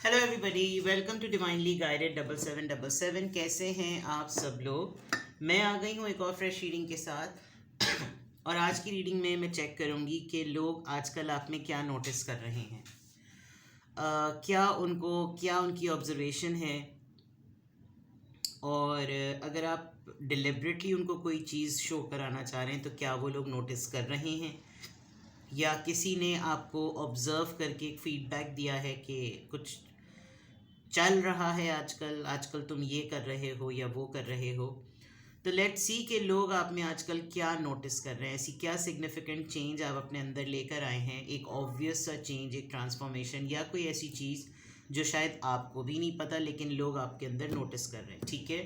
Hello everybody, welcome to divinely guided 7777। कैसे हैं आप सब लोग। मैं आ गई हूँ एक और फ्रेश रीडिंग के साथ। और आज की रीडिंग में मैं चेक करूँगी कि लोग आजकल आप में क्या नोटिस कर रहे हैं। क्या उनकी ऑब्जर्वेशन है, और अगर आप डिलिबरेटली उनको कोई चीज़ शो कराना चाह रहे हैं तो क्या वो लोग नोटिस कर रहे हैं, या किसी ने आपको ऑब्ज़र्व करके एक फीडबैक दिया है कि कुछ चल रहा है आजकल आजकल तुम ये कर रहे हो या वो कर रहे हो। तो लेट्स सी कि लोग आप में आजकल क्या नोटिस कर रहे हैं, ऐसी क्या सिग्निफिकेंट चेंज आप अपने अंदर लेकर आए हैं, एक ऑब्वियस सा चेंज, एक ट्रांसफॉर्मेशन, या कोई ऐसी चीज़ जो शायद आपको भी नहीं पता लेकिन लोग आपके अंदर नोटिस कर रहे हैं। ठीक है,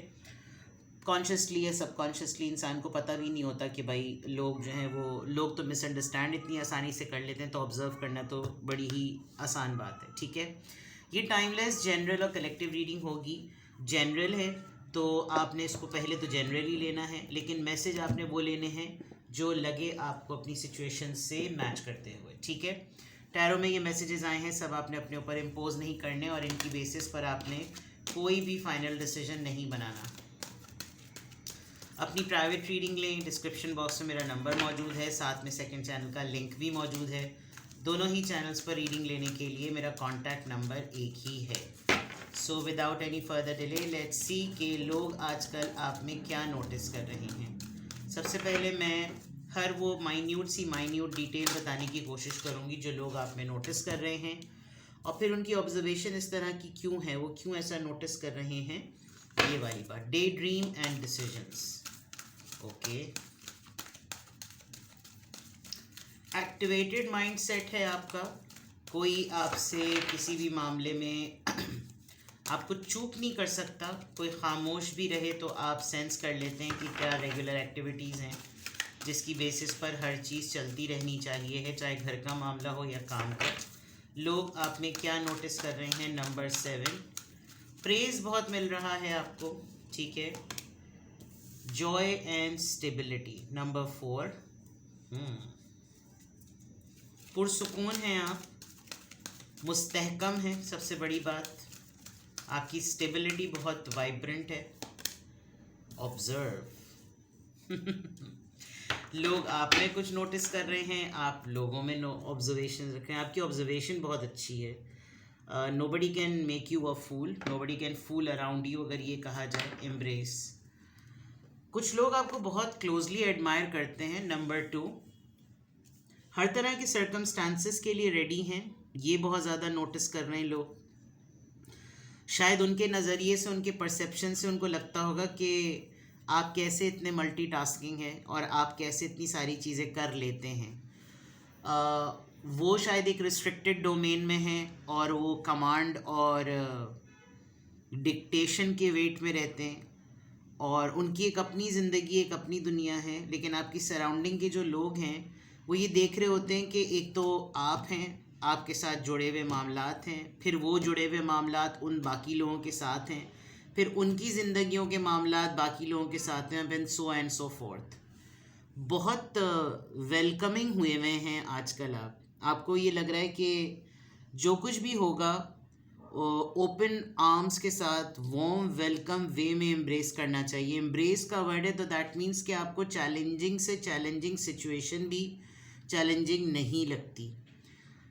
कॉन्शियसली या सबकॉन्शियसली इंसान को पता भी नहीं होता कि भाई लोग जो हैं वो लोग तो मिसअंडरस्टैंड इतनी आसानी से कर लेते हैं, तो ऑब्ज़र्व करना तो बड़ी ही आसान बात है। ठीक है, ये टाइमलेस जनरल और कलेक्टिव रीडिंग होगी। जनरल है तो आपने इसको पहले तो जनरली लेना है, लेकिन मैसेज आपने वो लेने हैं जो लगे आपको अपनी सिचुएशन से मैच करते हुए। ठीक है, टैरो में ये मैसेजेस आए हैं, सब आपने अपने ऊपर इम्पोज नहीं करने और इनकी बेसिस पर आपने कोई भी फाइनल डिसीजन नहीं बनाना। अपनी प्राइवेट रीडिंग लें, डिस्क्रिप्शन बॉक्स में मेरा नंबर मौजूद है, साथ में सेकंड चैनल का लिंक भी मौजूद है। दोनों ही चैनल्स पर रीडिंग लेने के लिए मेरा कॉन्टैक्ट नंबर एक ही है। So without any further delay let's see कि लोग आजकल आप में क्या नोटिस कर रहे हैं। सबसे पहले मैं हर वो माइन्यूट डिटेल बताने की कोशिश करूँगी जो लोग आप में नोटिस कर रहे हैं, और फिर उनकी ऑब्जर्वेशन इस तरह की क्यों है, वो क्यों ऐसा नोटिस कर रहे हैं। ये वाली बात, day dream and decisions. Okay, activated mindset है आपका। कोई आपसे किसी भी मामले में आपको चूक नहीं कर सकता। कोई खामोश भी रहे तो आप सेंस कर लेते हैं कि क्या रेगुलर एक्टिविटीज़ हैं जिसकी बेसिस पर हर चीज़ चलती रहनी चाहिए है, चाहे घर का मामला हो या काम का। लोग आप में क्या नोटिस कर रहे हैं। नंबर 7, प्रेज बहुत मिल रहा है आपको। ठीक है, जॉय एंड स्टेबिलिटी। नंबर 4, पुरसुकून हैं आप, मुस्तहकम हैं। सबसे बड़ी बात, आपकी स्टेबिलिटी बहुत वाइब्रेंट है। ऑब्जर्व लोग आप में कुछ नोटिस कर रहे हैं, आप लोगों में ऑब्जर्वेशन रखें। आपकी ऑब्जर्वेशन बहुत अच्छी है। Nobody can make you a fool, nobody can fool around you, अगर ये कहा जाए। एम्ब्रेस, कुछ लोग आपको बहुत क्लोजली एडमायर करते हैं। नंबर 2, हर तरह के सर्कमस्टांसेस के लिए रेडी हैं। ये बहुत ज़्यादा नोटिस कर रहे हैं लोग। शायद उनके नज़रिए से, उनके परसेप्शन से उनको लगता होगा कि आप कैसे इतने मल्टीटास्किंग हैं और आप कैसे इतनी सारी चीज़ें कर लेते हैं। वो शायद एक रिस्ट्रिक्टेड डोमेन में हैं और वो कमांड और डिक्टेशन के वेट में रहते हैं, और उनकी एक अपनी ज़िंदगी, एक अपनी दुनिया है। लेकिन आपकी सराउंडिंग के जो लोग हैं वो ये देख रहे होते हैं कि एक तो आप हैं, आपके साथ जुड़े हुए मामलात हैं, फिर वो जुड़े हुए मामलात उन बाकी लोगों के साथ हैं, फिर उनकी ज़िंदगियों के मामलात बाकी लोगों के साथ हैं, and so and so fourth. बहुत वेलकमिंग हुए हुए हैं आजकल। आपको ये लग रहा है कि जो कुछ भी होगा ओपन आर्म्स के साथ, वार्म वेलकम वे में एम्ब्रेस करना चाहिए। एम्ब्रेस का वर्ड है तो दैट मीन्स कि आपको चैलेंजिंग से चैलेंजिंग सिचुएशन भी चैलेंजिंग नहीं लगती,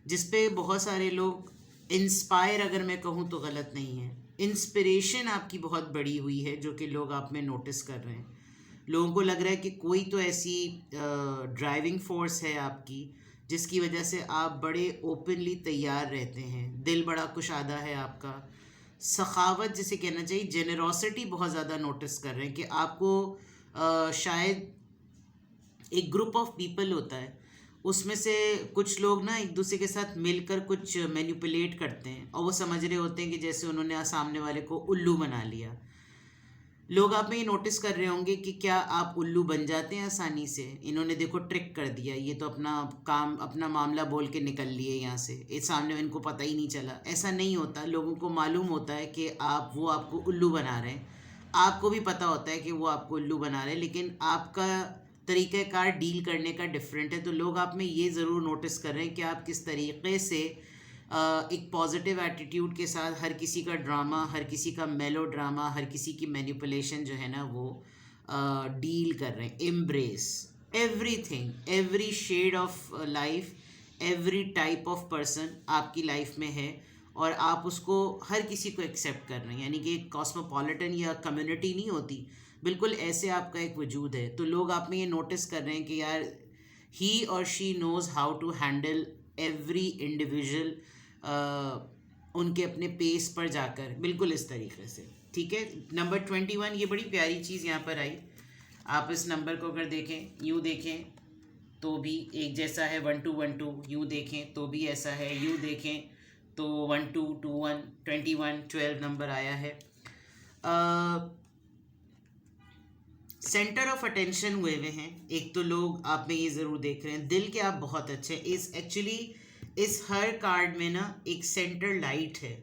जिस पे बहुत सारे लोग इंस्पायर, अगर मैं कहूँ तो गलत नहीं है, इंस्पिरेशन आपकी बहुत बड़ी हुई है जो कि लोग आप में नोटिस कर रहे हैं। लोगों को लग रहा है कि कोई तो ऐसी ड्राइविंग फोर्स है आपकी जिसकी वजह से आप बड़े ओपनली तैयार रहते हैं। दिल बड़ा कुशादा है आपका। सखावत जिसे कहना चाहिए, जेनरोसिटी बहुत ज़्यादा नोटिस कर रहे हैं कि आपको शायद एक ग्रुप ऑफ पीपल होता है, उसमें से कुछ लोग ना एक दूसरे के साथ मिलकर कुछ मैनिपुलेट करते हैं और वो समझ रहे होते हैं कि जैसे उन्होंने सामने वाले को उल्लू बना लिया। लोग आप में ये नोटिस कर रहे होंगे कि क्या आप उल्लू बन जाते हैं आसानी से। इन्होंने देखो ट्रिक कर दिया, ये तो अपना काम, अपना मामला बोल के निकल लिए यहाँ से, इस सामने इनको पता ही नहीं चला। ऐसा नहीं होता, लोगों को मालूम होता है कि वो आपको उल्लू बना रहे हैं। आपको भी पता होता है कि वो आपको उल्लू बना रहे हैं, लेकिन आपका तरीक़ाकार डील करने का डिफरेंट है। तो लोग आप में ये ज़रूर नोटिस कर रहे हैं कि आप किस तरीके से एक पॉजिटिव एटीट्यूड के साथ हर किसी का ड्रामा, हर किसी का मेलो ड्रामा, हर किसी की मैनिपुलेशन जो है ना वो डील कर रहे हैं. Embrace everything, every shade of life, every type of person आपकी लाइफ में है और आप उसको हर किसी को एक्सेप्ट कर रहे हैं. यानी कि एक कॉस्मोपॉलिटन या कम्युनिटी नहीं होती, बिल्कुल ऐसे आपका एक वजूद है. तो लोग आप में ये नोटिस कर रहे हैं कि यार ही और she knows how to handle every individual उनके अपने पेस पर जाकर, बिल्कुल इस तरीके से. ठीक है. नंबर 21, ये बड़ी प्यारी चीज़ यहाँ पर आई. आप इस नंबर को अगर देखें, यूँ देखें तो भी एक जैसा है, 1212. यूँ देखें तो भी ऐसा है, यूँ देखें तो 1221, 21, 12 नंबर आया है. सेंटर ऑफ अटेंशन हुए हुए हैं. एक तो लोग आप में ये ज़रूर देख रहे हैं, दिल के आप बहुत अच्छे. इस एक्चुअली इस हर कार्ड में ना एक सेंटर लाइट है,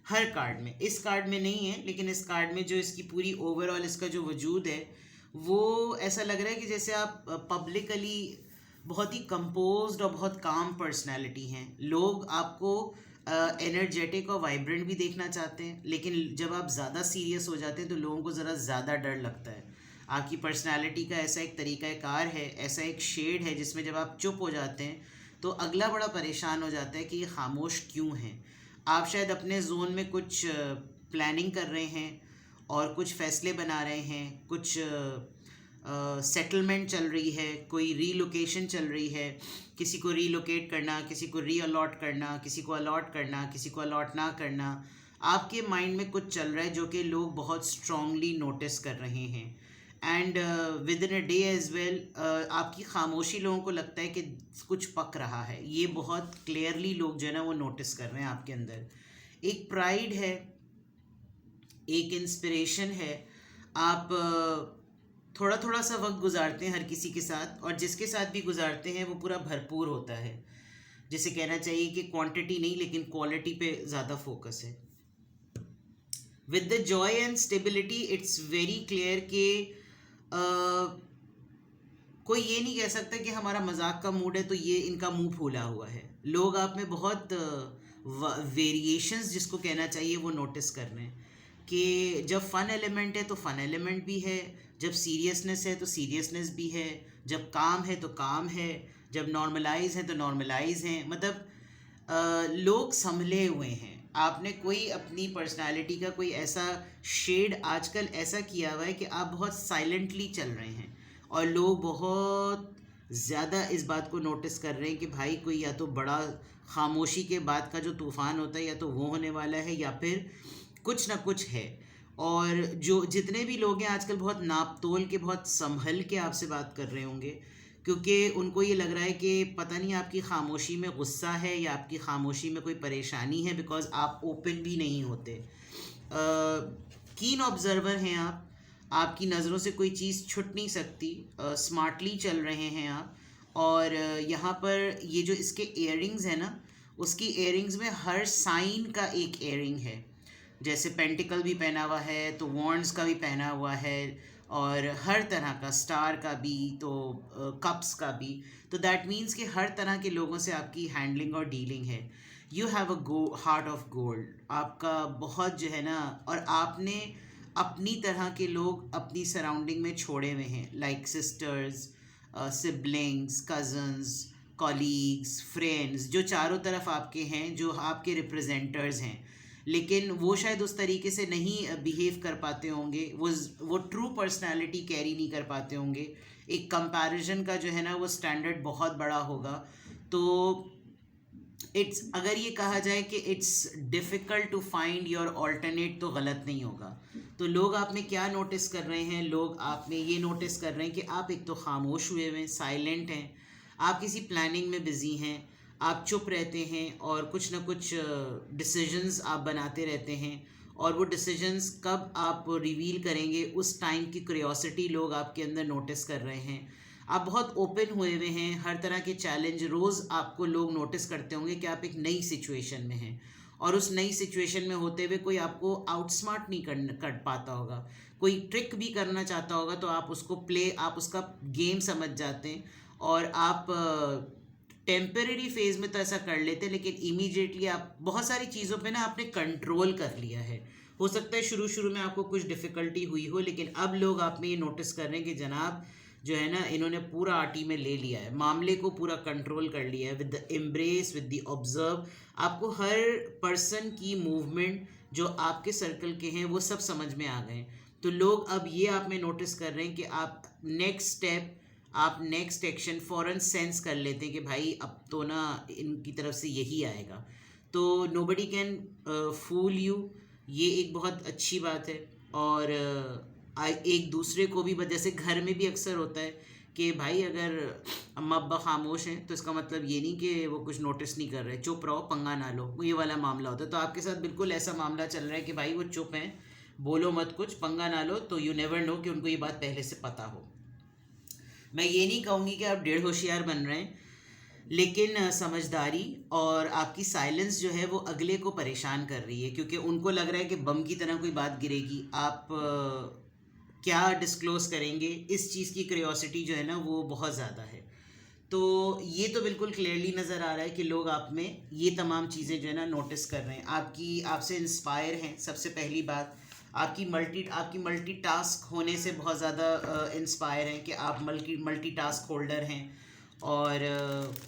हर कार्ड में. इस कार्ड में नहीं है, लेकिन इस कार्ड में जो इसकी पूरी ओवरऑल इसका जो वजूद है वो ऐसा लग रहा है कि जैसे आप पब्लिकली बहुत ही कंपोज्ड और बहुत काम पर्सनैलिटी हैं. लोग आपको एनर्जेटिक और वाइब्रेंट भी देखना चाहते हैं, लेकिन जब आप ज़्यादा सीरियस हो जाते हैं तो लोगों को ज़रा ज़्यादा डर लगता है. आपकी पर्सनैलिटी का ऐसा एक तरीक़ाकार है, ऐसा एक शेड है जिसमें जब आप चुप हो जाते हैं तो अगला बड़ा परेशान हो जाता है कि ये खामोश क्यों हैं. आप शायद अपने जोन में कुछ प्लानिंग कर रहे हैं और कुछ फ़ैसले बना रहे हैं, कुछ सेटलमेंट चल रही है, कोई रीलोकेशन चल रही है, किसी को रीलोकेट करना, किसी को री अलॉट करना, किसी को अलॉट करना, किसी को अलॉट ना करना. आपके माइंड में कुछ चल रहा है जो कि लोग बहुत स्ट्रांगली नोटिस कर रहे हैं. And within a day as well आपकी खामोशी लोगों को लगता है कि कुछ पक रहा है. ये बहुत क्लियरली लोग जो है ना वो नोटिस कर रहे हैं आपके अंदर. एक प्राइड है, एक इंस्पिरेशन है. आप थोड़ा थोड़ा सा वक्त गुजारते हैं हर किसी के साथ, और जिसके साथ भी गुजारते हैं वो पूरा भरपूर होता है. जिसे कहना चाहिए कि क्वांटिटी नहीं लेकिन क्वालिटी पे ज़्यादा फोकस है. With the Joy and stability it's very clear कि कोई ये नहीं कह सकता कि हमारा मजाक का मूड है तो ये इनका मुंह फूला हुआ है. लोग आप में बहुत वेरिएशंस जिसको कहना चाहिए वो नोटिस कर रहे हैं कि जब फ़न एलिमेंट है तो फ़न एलिमेंट भी है, जब सीरियसनेस है तो सीरियसनेस भी है, जब काम है तो काम है, जब नॉर्मलाइज है तो नॉर्मलाइज हैं. मतलब लोग संभले हुए हैं. आपने कोई अपनी पर्सनालिटी का कोई ऐसा शेड आजकल ऐसा किया हुआ है कि आप बहुत साइलेंटली चल रहे हैं और लोग बहुत ज़्यादा इस बात को नोटिस कर रहे हैं कि भाई कोई या तो बड़ा खामोशी के बाद का जो तूफ़ान होता है या तो वो होने वाला है या फिर कुछ ना कुछ है. और जो जितने भी लोग हैं आजकल बहुत नाप तोल के, बहुत संभल के आपसे बात कर रहे होंगे, क्योंकि उनको ये लग रहा है कि पता नहीं आपकी खामोशी में गुस्सा है या आपकी खामोशी में कोई परेशानी है, बिकॉज़ आप ओपन भी नहीं होते. कीन ऑब्जर्वर हैं आप. आपकी नज़रों से कोई चीज़ छुट नहीं सकती. स्मार्टली चल रहे हैं आप. और यहाँ पर ये जो इसके इयररिंग्स हैं ना, उसकी इयररिंग्स में हर साइन का एक इयररिंग है. जैसे पेंटिकल भी पहना हुआ है तो वॉन्ड्स का भी पहना हुआ है, और हर तरह का, स्टार का भी, तो कप्स का भी. तो दैट मीन्स कि हर तरह के लोगों से आपकी हैंडलिंग और डीलिंग है. You have a heart of gold. आपका बहुत जो है ना, और आपने अपनी तरह के लोग अपनी सराउंडिंग में छोड़े हुए हैं, like sisters, siblings, cousins, colleagues, friends, जो चारों तरफ आपके हैं, जो आपके रिप्रेजेंटर्स हैं. लेकिन वो शायद उस तरीके से नहीं बिहेव कर पाते होंगे, वो ट्रू पर्सनालिटी कैरी नहीं कर पाते होंगे. एक कंपैरिजन का जो है ना वो स्टैंडर्ड बहुत बड़ा होगा. तो इट्स, अगर ये कहा जाए कि it's difficult to find your alternate तो गलत नहीं होगा. तो लोग आप में क्या नोटिस कर रहे हैं? लोग आप में ये नोटिस कर रहे हैं कि आप एक तो खामोश हुए हुए हैं, साइलेंट हैं, आप किसी प्लानिंग में बिज़ी हैं, आप चुप रहते हैं और कुछ ना कुछ डिसीजंस आप बनाते रहते हैं, और वो डिसीजंस कब आप रिवील करेंगे उस टाइम की क्यूरियोसिटी लोग आपके अंदर नोटिस कर रहे हैं. आप बहुत ओपन हुए हुए हैं. हर तरह के चैलेंज रोज़ आपको लोग नोटिस करते होंगे कि आप एक नई सिचुएशन में हैं, और उस नई सिचुएशन में होते हुए कोई आपको आउटस्मार्ट नहीं कर पाता होगा. कोई ट्रिक भी करना चाहता होगा तो आप उसको आप उसका गेम समझ जाते हैं, और आप टेम्परेरी फेज में तो ऐसा कर लेते, लेकिन इमीडिएटली आप बहुत सारी चीज़ों पे ना आपने कंट्रोल कर लिया है। हो सकता है शुरू शुरू में आपको कुछ डिफ़िकल्टी हुई हो, लेकिन अब लोग आप में ये नोटिस कर रहे हैं कि जनाब जो है ना, इन्होंने पूरा आटी में ले लिया है, मामले को पूरा कंट्रोल कर लिया है। With the embrace, with the observe, आपको हर पर्सन की मूवमेंट जो आपके सर्कल के हैं वो सब समझ में आ गए। तो लोग अब ये आप में नोटिस कर रहे हैं कि आप नेक्स्ट स्टेप, आप नेक्स्ट एक्शन फ़ौरन सेंस कर लेते हैं कि भाई अब तो ना इनकी तरफ से यही आएगा। तो नोबडी कैन फूल यू, ये एक बहुत अच्छी बात है। और एक दूसरे को भी, जैसे घर में भी अक्सर होता है कि भाई अगर अम्मा अब्बा खामोश हैं तो इसका मतलब ये नहीं कि वो कुछ नोटिस नहीं कर रहे, चुप रहो, पंगा ना लो, ये वाला मामला होता है। तो आपके साथ बिल्कुल ऐसा मामला चल रहा है कि भाई वो चुप हैं, बोलो मत कुछ, पंगा ना लो। तो यू नेवर नो कि उनको ये बात पहले से पता हो। मैं ये नहीं कहूँगी कि आप डेढ़ होशियार बन रहे हैं, लेकिन समझदारी और आपकी साइलेंस जो है वो अगले को परेशान कर रही है, क्योंकि उनको लग रहा है कि बम की तरह कोई बात गिरेगी, आप क्या डिस्क्लोज़ करेंगे, इस चीज़ की क्यूरियोसिटी जो है ना वो बहुत ज़्यादा है। तो ये तो बिल्कुल क्लियरली नज़र आ रहा है कि लोग आप में ये तमाम चीज़ें जो है ना नोटिस कर रहे हैं, आपसे इंस्पायर हैं। सबसे पहली बात, आपकी मल्टीटास्क होने से बहुत ज़्यादा इंस्पायर हैं कि आप मल्टीटास्क होल्डर हैं। और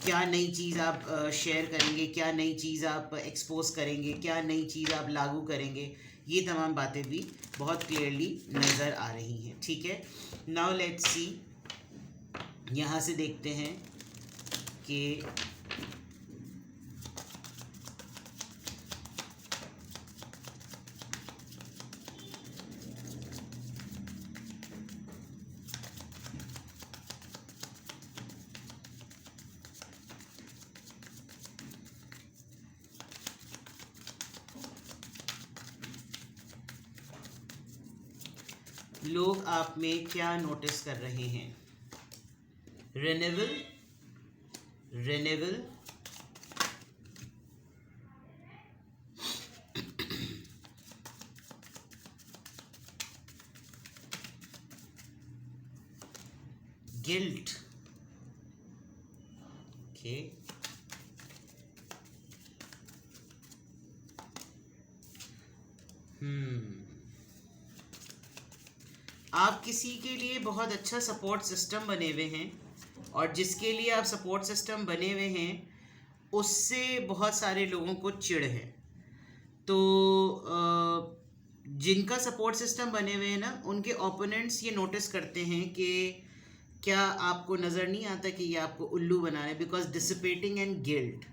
क्या नई चीज़ आप शेयर करेंगे, क्या नई चीज़ आप एक्सपोज करेंगे, क्या नई चीज़ आप लागू करेंगे, ये तमाम बातें भी बहुत क्लियरली नज़र आ रही हैं। ठीक है, नाउ लेट्स सी, यहाँ से देखते हैं कि लोग आप में क्या नोटिस कर रहे हैं। रिन्यूअल, गिल्ट, ओके, आप किसी के लिए बहुत अच्छा सपोर्ट सिस्टम बने हुए हैं, और जिसके लिए आप सपोर्ट सिस्टम बने हुए हैं उससे बहुत सारे लोगों को चिढ़ है। तो जिनका सपोर्ट सिस्टम बने हुए हैं ना, उनके ओपोनेंट्स ये नोटिस करते हैं कि क्या आपको नज़र नहीं आता कि ये आपको उल्लू बना रहे हैं, because dissipating and guilt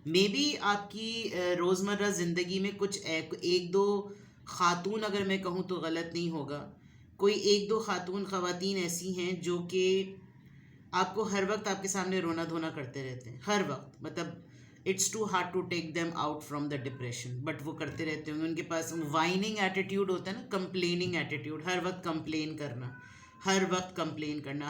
may be आपकी रोज़मर्रा ज़िंदगी में कुछ एक दो ख़ातून, अगर मैं कहूँ तो गलत नहीं होगा, कोई एक दो ख़वातीन ऐसी हैं जो कि आपको हर वक्त आपके सामने रोना धोना करते रहते हैं, हर वक्त, मतलब it's too hard to take them out from the depression, but वो करते रहते होंगे। उनके पास वाइनिंग एटीट्यूड होता है ना, कंप्लेनिंग एटीट्यूड, हर वक्त कंप्लेन करना,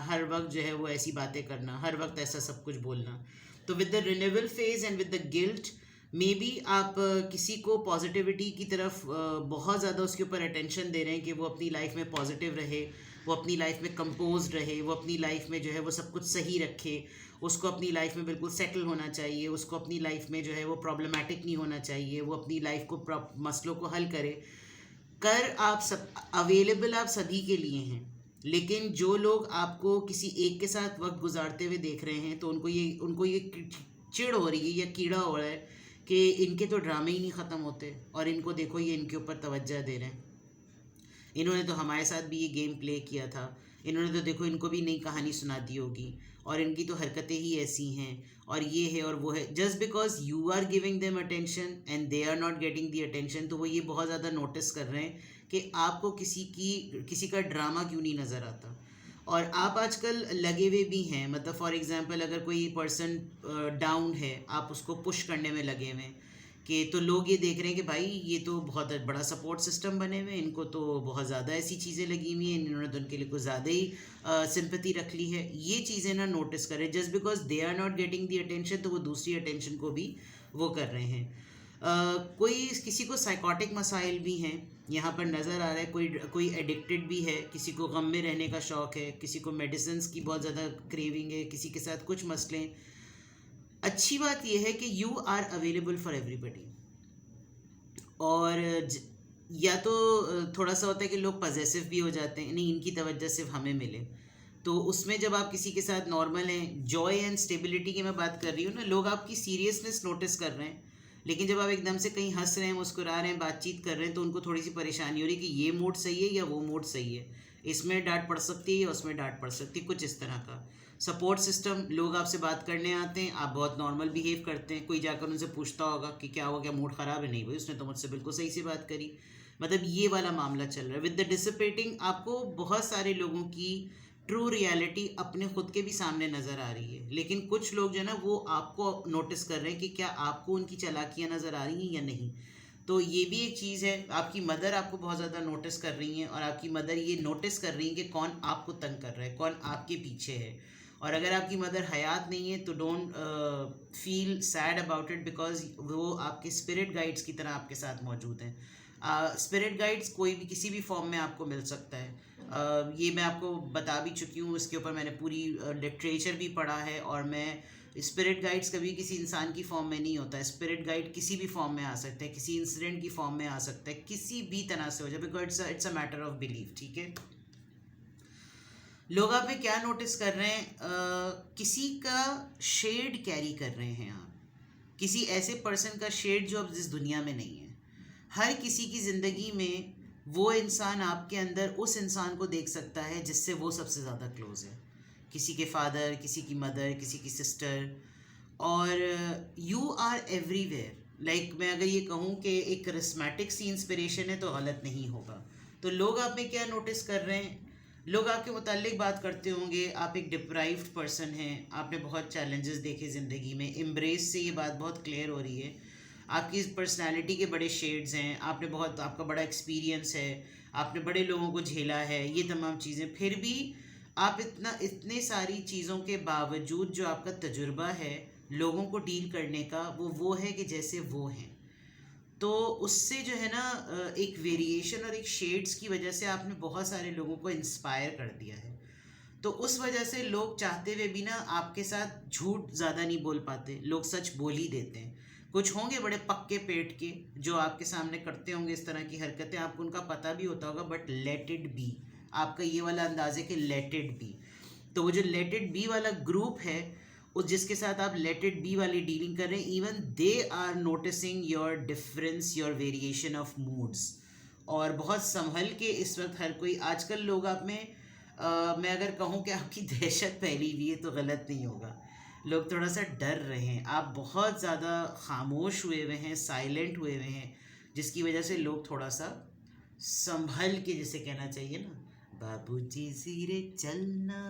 हर वक्त जो है वो ऐसी बातें करना, हर वक्त ऐसा सब कुछ बोलना। तो with the renewal phase and with the guilt, may be आप किसी को पॉजिटिविटी की तरफ बहुत ज़्यादा उसके ऊपर अटेंशन दे रहे हैं कि वो अपनी लाइफ में पॉजिटिव रहे, वो अपनी लाइफ में कंपोज्ड रहे, वो अपनी लाइफ में जो है वो सब कुछ सही रखे, उसको अपनी लाइफ में बिल्कुल सेटल होना चाहिए, उसको अपनी लाइफ में जो है वो प्रॉब्लमेटिक नहीं होना चाहिए, वो अपनी लाइफ को मसलों को हल आप सब अवेलेबल आप सभी के लिए हैं। लेकिन जो लोग आपको किसी एक के साथ वक्त गुजारते हुए देख रहे हैं, तो उनको ये चिढ़ हो रही है या कीड़ा हो रहा है कि इनके तो ड्रामे ही नहीं ख़त्म होते, और इनको देखो ये इनके ऊपर तवज्जो दे रहे हैं, इन्होंने तो हमारे साथ भी ये गेम प्ले किया था, इन्होंने तो देखो इनको भी नई कहानी सुना दी होगी, और इनकी तो हरकतें ही ऐसी हैं, और ये है और वो है। Just because you are giving them attention and they are not getting the attention, तो वो ये बहुत ज़्यादा नोटिस कर रहे हैं कि आपको किसी का ड्रामा क्यों नहीं नज़र आता। और आप आजकल लगे हुए भी हैं, मतलब फॉर एग्जांपल अगर कोई पर्सन डाउन है, आप उसको पुश करने में लगे हुए हैं कि, तो लोग ये देख रहे हैं कि भाई ये तो बहुत बड़ा सपोर्ट सिस्टम बने हुए हैं, इनको तो बहुत ज़्यादा ऐसी चीज़ें लगी हुई हैं, इन्होंने तो उनके लिए कुछ ज़्यादा ही सिंपैथी रख ली है। ये चीज़ें ना नोटिस करें, just because they are not getting the attention, तो वो दूसरी अटेंशन को भी वो कर रहे हैं। किसी को साइकोटिक मसाइल भी हैं यहाँ पर नज़र आ रहा है, कोई एडिक्टेड भी है, किसी को गम में रहने का शौक़ है, किसी को मेडिसिन की बहुत ज़्यादा क्रेविंग है, किसी के साथ कुछ मसले। अच्छी बात यह है कि you are available for everybody. और या तो थोड़ा सा होता है कि लोग पजेसिव भी हो जाते हैं, नहीं इनकी तवज्जो सिर्फ हमें मिले। तो उसमें जब आप किसी के साथ नॉर्मल हैं, जॉय एंड स्टेबिलिटी की मैं बात कर रही हूँ ना, लोग आपकी सीरियसनेस नोटिस कर रहे हैं। लेकिन जब आप एकदम से कहीं हंस रहे हैं, मुस्कुरा रहे हैं, बातचीत कर रहे हैं, तो उनको थोड़ी सी परेशानी हो रही है कि ये मूड सही है या वो मूड सही है, इसमें डांट पड़ सकती है या उसमें डांट पड़ सकती है, कुछ इस तरह का सपोर्ट सिस्टम। लोग आपसे बात करने आते हैं, आप बहुत नॉर्मल बिहेव करते हैं, कोई जाकर उनसे पूछता होगा कि क्या हुआ, क्या मूड ख़राब है, नहीं भाई उसने तो मुझसे बिल्कुल सही से बात करी। मतलब ये वाला मामला चल रहा है। विद द डिसिपेटिंग आपको बहुत सारे लोगों की ट्रू रियलिटी अपने खुद के भी सामने नज़र आ रही है, लेकिन कुछ लोग जो है ना वो आपको नोटिस कर रहे हैं कि क्या आपको उनकी चालाकियाँ नज़र आ रही हैं या नहीं। तो ये भी एक चीज़ है। आपकी मदर आपको बहुत ज़्यादा नोटिस कर रही हैं, और आपकी मदर ये नोटिस कर रही हैं कि कौन आपको तंग कर रहा है, कौन आपके पीछे है। और अगर आपकी मदर हयात नहीं है तो don't feel sad about it, because वो आपके स्पिरिट गाइड्स की तरह आपके साथ मौजूद हैं। स्पिरिट गाइड्स कोई भी किसी भी फॉर्म में आपको मिल सकता है। ये मैं आपको बता भी चुकी हूँ, इसके ऊपर मैंने पूरी लिटरेचर भी पढ़ा है। और मैं स्पिरिट गाइड्स कभी किसी इंसान की फॉर्म में नहीं होता है। स्पिरिट गाइड किसी भी फॉर्म में आ सकता है, किसी इंसिडेंट की फॉर्म में आ सकता है, किसी भी तरह से हो जाए, because it's a matter of belief. ठीक है। लोग आप में क्या नोटिस कर रहे हैं, किसी का शेड कैरी कर रहे हैं आप, किसी ऐसे पर्सन का शेड जो अब इस दुनिया में नहीं है। हर किसी की ज़िंदगी में वो इंसान आपके अंदर उस इंसान को देख सकता है जिससे वो सबसे ज़्यादा क्लोज है। किसी के फादर, किसी की मदर, किसी की सिस्टर। और यू आर एवरीवेयर। लाइक मैं अगर ये कहूँ कि एक करिस्मेटिक सी इंस्पिरेशन है तो गलत नहीं होगा। तो लोग आप में क्या नोटिस कर रहे हैं, लोग आपके मुताल्लिक बात करते होंगे, आप एक डिप्राइव्ड पर्सन हैं, आपने बहुत चैलेंजेस देखे ज़िंदगी में। एम्ब्रेस से ये बात बहुत क्लियर हो रही है। आपकी पर्सनालिटी के बड़े शेड्स हैं, आपने बहुत, आपका बड़ा एक्सपीरियंस है, आपने बड़े लोगों को झेला है, ये तमाम चीज़ें। फिर भी आप इतने सारी चीज़ों के बावजूद जो आपका तजुर्बा है लोगों को डील करने का, वो है कि जैसे वो हैं। तो उससे जो है ना एक वेरिएशन और एक शेड्स की वजह से आपने बहुत सारे लोगों को इंस्पायर कर दिया है। तो उस वजह से लोग चाहते हुए भी ना आपके साथ झूठ ज़्यादा नहीं बोल पाते, लोग सच बोल ही देते हैं। कुछ होंगे बड़े पक्के पेट के जो आपके सामने करते होंगे इस तरह की हरकतें, आपको उनका पता भी होता होगा, बट लेट इट बी। आपका ये वाला अंदाज़ है कि लेट इट बी। तो वो जो लेट इट बी वाला ग्रुप है, उस जिसके साथ आप लेट इट बी वाली डीलिंग कर रहे हैं, even they are noticing your difference, your variation of moods. और बहुत संभल के इस वक्त हर कोई, आजकल लोग आप में मैं अगर कहूँ कि आपकी दहशत फैली हुई है तो गलत नहीं होगा। लोग थोड़ा सा डर रहे हैं, आप बहुत ज़्यादा खामोश हुए हुए हैं, साइलेंट हुए हुए हैं, जिसकी वजह से लोग थोड़ा सा संभल के, जिसे कहना चाहिए ना, बाबूजी ज़ीरे चलना,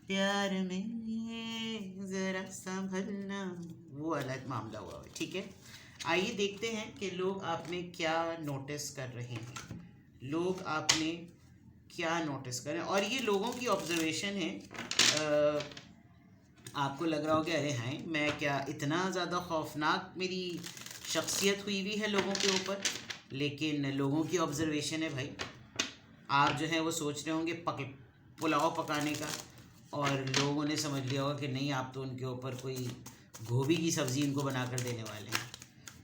प्यार में ज़रा संभलना, वो अलग मामला हुआ है। ठीक है। आइए देखते हैं कि लोग आप में क्या नोटिस कर रहे हैं, लोग आप में क्या नोटिस करें। और ये लोगों की ऑब्जर्वेशन है। आपको लग रहा होगा अरे हैं मैं क्या इतना ज़्यादा खौफनाक मेरी शख्सियत हुई हुई है लोगों के ऊपर, लेकिन लोगों की ऑब्जर्वेशन है भाई। आप जो है वो सोच रहे होंगे पुलाव पकाने का, और लोगों ने समझ लिया होगा कि नहीं आप तो उनके ऊपर कोई गोभी की सब्ज़ी उनको बना कर देने वाले हैं।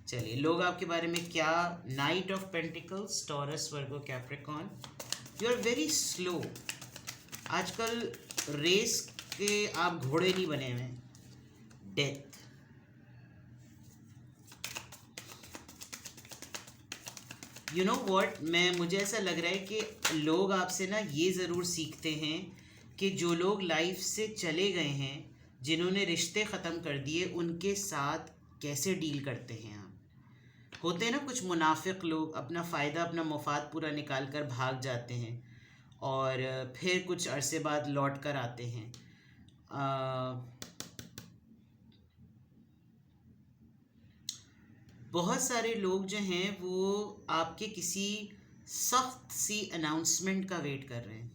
चलिए लोग आपके बारे में क्या, knight of pentacles, Taurus, Virgo, Capricorn. You are very slow. आजकल रेस के आप घोड़े नहीं बने हुए। डेथ। यू नो व्हाट, मुझे ऐसा लग रहा है कि लोग आपसे ना ये ज़रूर सीखते हैं कि जो लोग लाइफ से चले गए हैं, जिन्होंने रिश्ते ख़त्म कर दिए, उनके साथ कैसे डील करते हैं आप। होते हैं ना कुछ मुनाफिक लोग, अपना फ़ायदा, अपना मुफाद पूरा निकाल कर भाग जाते हैं और फिर कुछ अरसे बाद लौट कर आते हैं। बहुत सारे लोग जो हैं वो आपके किसी सख्त सी अनाउंसमेंट का वेट कर रहे हैं।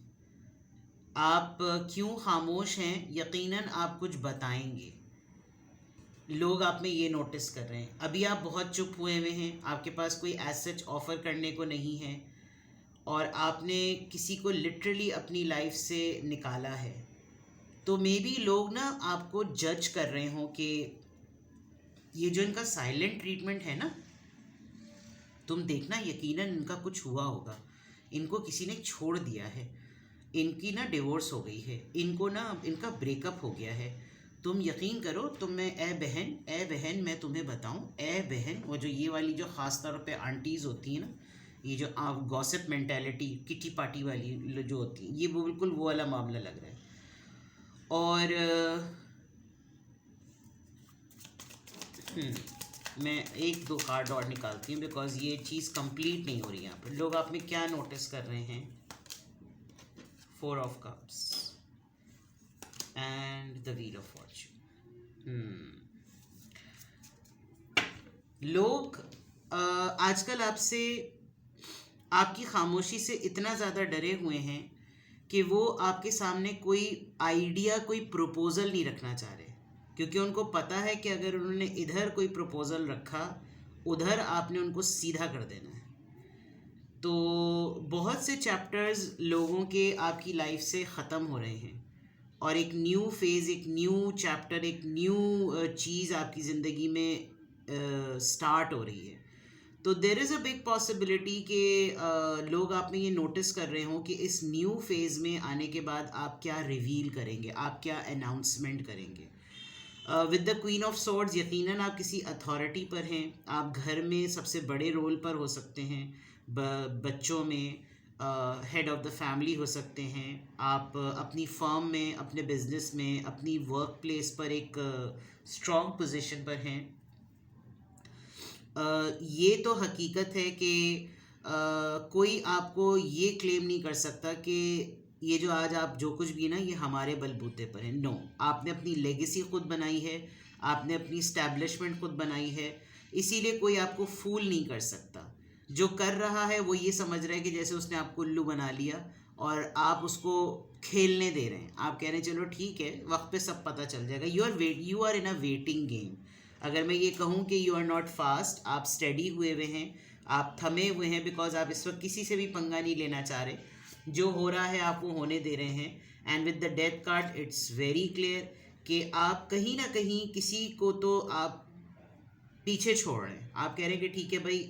आप क्यों खामोश हैं, यकीनन आप कुछ बताएंगे। लोग आप में ये नोटिस कर रहे हैं। अभी आप बहुत चुप हुए हुए हैं, आपके पास कोई एज सच ऑफ़र करने को नहीं है, और आपने किसी को लिटरली अपनी लाइफ से निकाला है। तो मे बी लोग ना आपको जज कर रहे हो कि ये जो इनका साइलेंट ट्रीटमेंट है ना, तुम देखना यकीनन इनका कुछ हुआ होगा, इनको किसी ने छोड़ दिया है, इनकी ना डिवोर्स हो गई है, इनको ना इनका ब्रेकअप हो गया है। तुम यकीन करो, ए बहन मैं तुम्हें बताऊं, ए बहन, वो जो ये वाली जो ख़ास तौर पे आंटीज़ होती हैं ना, ये जो गॉसिप मेंटालिटी किटी पार्टी वाली जो होती है, ये वो बिल्कुल वो वाला मामला लग रहा है। और मैं एक दो कार्ड और निकालती हूँ बिकॉज ये चीज़ कंप्लीट नहीं हो रही यहाँ पर। लोग आप में क्या नोटिस कर रहे हैं? 4 of cups and the wheel of Fortune. लोग आजकल आपसे, आपकी खामोशी से इतना ज़्यादा डरे हुए हैं कि वो आपके सामने कोई आइडिया, कोई प्रपोज़ल नहीं रखना चाह रहे, क्योंकि उनको पता है कि अगर उन्होंने इधर कोई प्रपोज़ल रखा, उधर आपने उनको सीधा कर देना है। तो बहुत से चैप्टर्स लोगों के आपकी लाइफ से ख़त्म हो रहे हैं और एक न्यू फेज़, एक न्यू चैप्टर, एक न्यू चीज़ आपकी ज़िंदगी में स्टार्ट हो रही है। तो there is a big possibility कि लोग आप में ये नोटिस कर रहे हो कि इस न्यू फेज़ में आने के बाद आप क्या रिवील करेंगे, आप क्या अनाउंसमेंट करेंगे। With the queen of swords, यकीनन आप किसी अथॉरिटी पर हैं, आप घर में सबसे बड़े रोल पर हो सकते हैं, बच्चों में हेड ऑफ द फैमिली हो सकते हैं, आप अपनी फर्म में, अपने बिजनेस में, अपनी वर्क प्लेस पर एक स्ट्रॉन्ग पोजीशन पर हैं। ये तो हकीकत है कि कोई आपको ये क्लेम नहीं कर सकता कि ये जो आज आप जो कुछ भी ना, ये हमारे बलबूते पर है। नो, आपने अपनी लेगेसी खुद बनाई है, आपने अपनी इस्टेब्लिशमेंट खुद बनाई है, इसीलिए कोई आपको फूल नहीं कर सकता। जो कर रहा है वो ये समझ रहा है कि जैसे उसने आपको उल्लू बना लिया और आप उसको खेलने दे रहे हैं। आप कह रहे हैं चलो ठीक है, वक्त पे सब पता चल जाएगा। You are in a waiting game. अगर मैं ये कहूँ कि यू आर नॉट फास्ट, आप स्टडी हुए हुए हैं, आप थमे हुए हैं, बिकॉज आप इस वक्त किसी से भी पंगा नहीं लेना चाह रहे, जो हो रहा है आप वो होने दे रहे हैं। And with the death card it's very clear कि आप कहीं ना कहीं किसी को तो आप पीछे छोड़ रहे हैं। आप कह रहे हैं कि ठीक है भाई,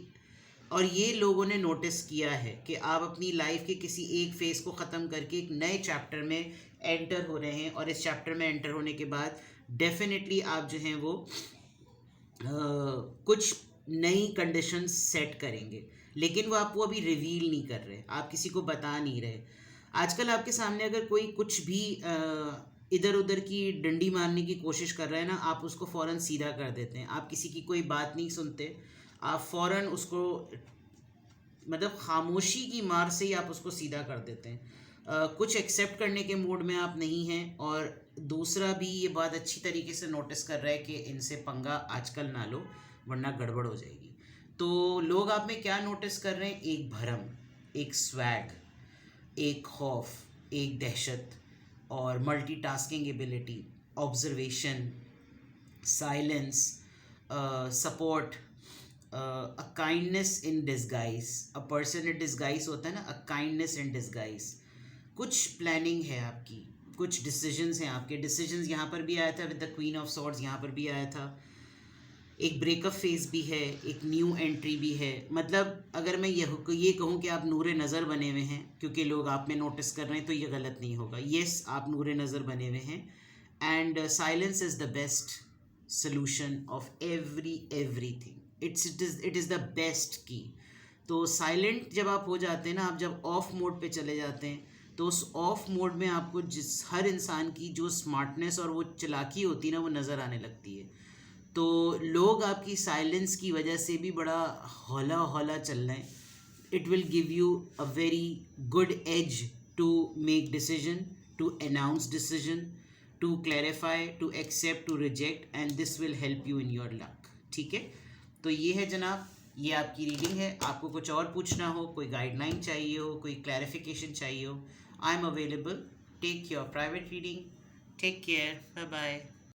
और ये लोगों ने नोटिस किया है कि आप अपनी लाइफ के किसी एक फेज़ को ख़त्म करके एक नए चैप्टर में एंटर हो रहे हैं, और इस चैप्टर में एंटर होने के बाद डेफिनेटली आप जो हैं वो कुछ नई कंडीशंस सेट करेंगे, लेकिन वो आपको अभी रिवील नहीं कर रहे, आप किसी को बता नहीं रहे। आजकल आपके सामने अगर कोई कुछ भी इधर उधर की डंडी मारने की कोशिश कर रहा है ना, आप उसको फ़ौरन सीधा कर देते हैं। आप किसी की कोई बात नहीं सुनते, आप फ़ौरन उसको, मतलब खामोशी की मार से ही आप उसको सीधा कर देते हैं। कुछ एक्सेप्ट करने के मूड में आप नहीं हैं, और दूसरा भी ये बात अच्छी तरीके से नोटिस कर रहा है कि इनसे पंगा आजकल ना लो वरना गड़बड़ हो जाएगी। तो लोग आप में क्या नोटिस कर रहे हैं? एक भरम, एक स्वैग, एक खौफ, एक दहशत, और multitasking ability, observation, silence, support, a kindness in disguise. A person in disguise होता है ना, अ काइंडनेस इन डिस्गाइज। कुछ प्लानिंग है आपकी, कुछ डिसीजंस हैं आपके। डिसीजंस यहाँ पर भी आया था with the queen of swords, यहाँ पर भी आया था। एक ब्रेकअप फेज़ भी है, एक न्यू एंट्री भी है। मतलब अगर मैं ये कहूँ कि आप नूरे नज़र बने हुए हैं क्योंकि लोग आप में नोटिस कर रहे हैं, तो ये गलत नहीं होगा। येस, आप नूरे नज़र बने हुए हैं, and silence is the best solution of everything. It is the best की। तो साइलेंट जब आप हो जाते हैं ना, आप जब ऑफ मोड पे चले जाते हैं, तो उस ऑफ मोड में आपको हर इंसान की जो स्मार्टनेस और वो चालाकी होती है ना, वो नज़र आने लगती है। तो लोग आपकी साइलेंस की वजह से भी बड़ा हौला हौला चल रहे हैं। It will give you a very good edge to make decision, to announce decision, to clarify, to accept, to reject, and this will help you in your luck. ठीक है, तो ये है जनाब, ये आपकी रीडिंग है। आपको कुछ और पूछना हो, कोई गाइडलाइन चाहिए हो, कोई क्लैरिफिकेशन चाहिए हो, I am available. Take your private reading. Take care, bye bye.